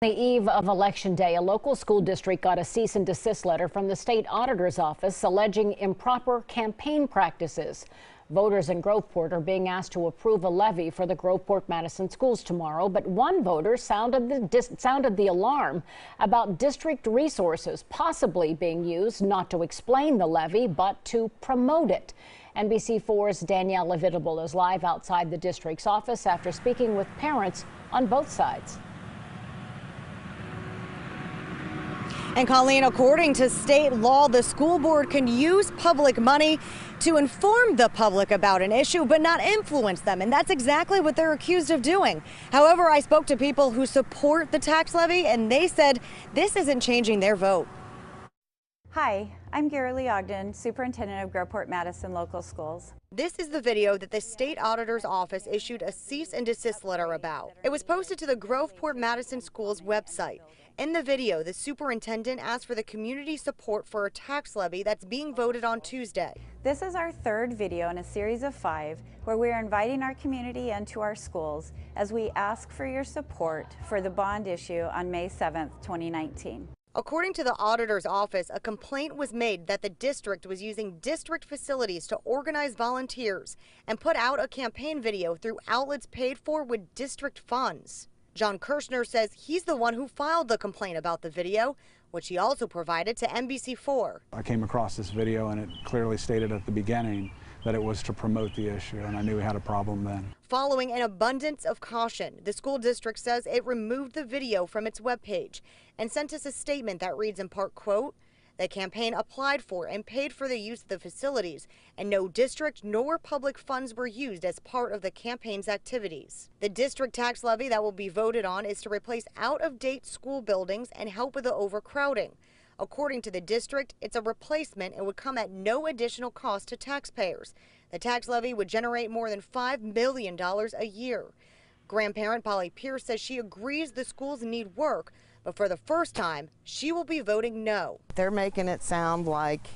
The eve of Election Day, a local school district got a cease and desist letter from the state auditor's office alleging improper campaign practices. Voters in Groveport are being asked to approve a levy for the Groveport Madison schools tomorrow, but one voter sounded the alarm about district resources possibly being used not to explain the levy, but to promote it. NBC4's Danielle Levy is live outside the district's office after speaking with parents on both sides. And Colleen, according to state law, the school board can use public money to inform the public about an issue, but not influence them. And that's exactly what they're accused of doing. However, I spoke to people who support the tax levy, and they said this isn't changing their vote. Hi, I'm Gary Lee Ogden, Superintendent of Groveport Madison Local Schools. This is the video that the state auditor's office issued a cease and desist letter about. It was posted to the Groveport Madison Schools website. In the video, the superintendent asked for the community support for a tax levy that's being voted on Tuesday. This is our third video in a series of 5 where we are inviting our community into our schools as we ask for your support for the bond issue on May 7th, 2019. According to the auditor's office, a complaint was made that the district was using district facilities to organize volunteers and put out a campaign video through outlets paid for with district funds. John Kirshner says he's the one who filed the complaint about the video, which he also provided to NBC4. I came across this video and it clearly stated at the beginning that it was to promote the issue, and I knew we had a problem then. Following an abundance of caution, the school district says it removed the video from its webpage and sent us a statement that reads in part, quote, "The campaign applied for and paid for the use of the facilities, and no district nor public funds were used as part of the campaign's activities." The district tax levy that will be voted on is to replace out-of-date school buildings and help with the overcrowding. According to the district, it's a replacement and would come at no additional cost to taxpayers. The tax levy would generate more than $5 million a year. Grandparent Polly Pierce says she agrees the schools need work, but for the first time, she will be voting no. They're making it sound like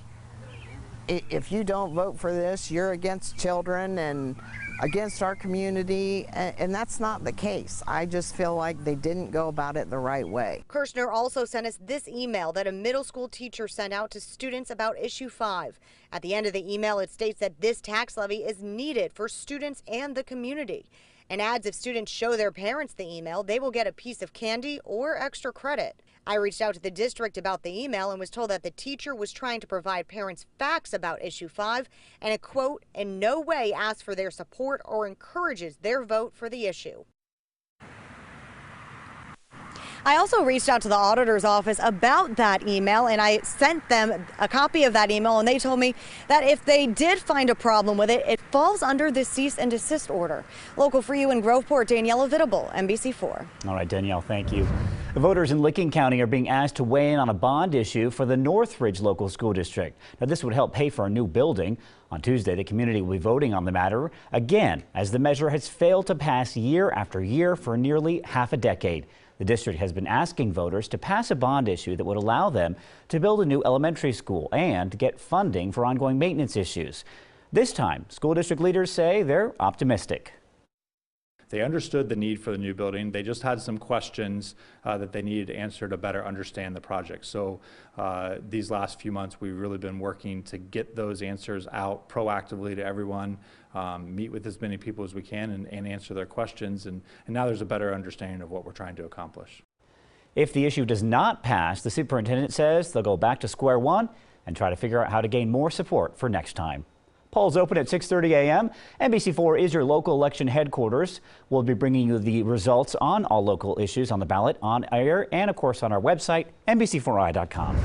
if you don't vote for this, you're against children and against our community, and that's not the case. I just feel like they didn't go about it the right way. Kirshner also sent us this email that a middle school teacher sent out to students about issue 5. At the end of the email, it states that this tax levy is needed for students and the community, and adds if students show their parents the email, they will get a piece of candy or extra credit. I reached out to the district about the email and was told that the teacher was trying to provide parents facts about issue 5 and, a quote, "in no way asks for their support or encourages their vote for the issue." I also reached out to the auditor's office about that email, and I sent them a copy of that email, and they told me that if they did find a problem with it, it falls under the cease and desist order. Local for you in Groveport, Danielle Levy, NBC4. All right, Danielle, thank you. The voters in Licking County are being asked to weigh in on a bond issue for the Northridge local school district. Now, this would help pay for a new building. On Tuesday, the community will be voting on the matter again, as the measure has failed to pass year after year for nearly half a decade. The district has been asking voters to pass a bond issue that would allow them to build a new elementary school and get funding for ongoing maintenance issues. This time, school district leaders say they're optimistic. They understood the need for the new building. They just had some questions that they needed to answer to better understand the project. So these last few months, we've really been working to get those answers out proactively to everyone, meet with as many people as we can and answer their questions. And now there's a better understanding of what we're trying to accomplish. If the issue does not pass, the superintendent says they'll go back to square one and try to figure out how to gain more support for next time. Polls open at 6:30 a.m. NBC4 is your local election headquarters. We'll be bringing you the results on all local issues on the ballot on air and, of course, on our website, NBC4i.com.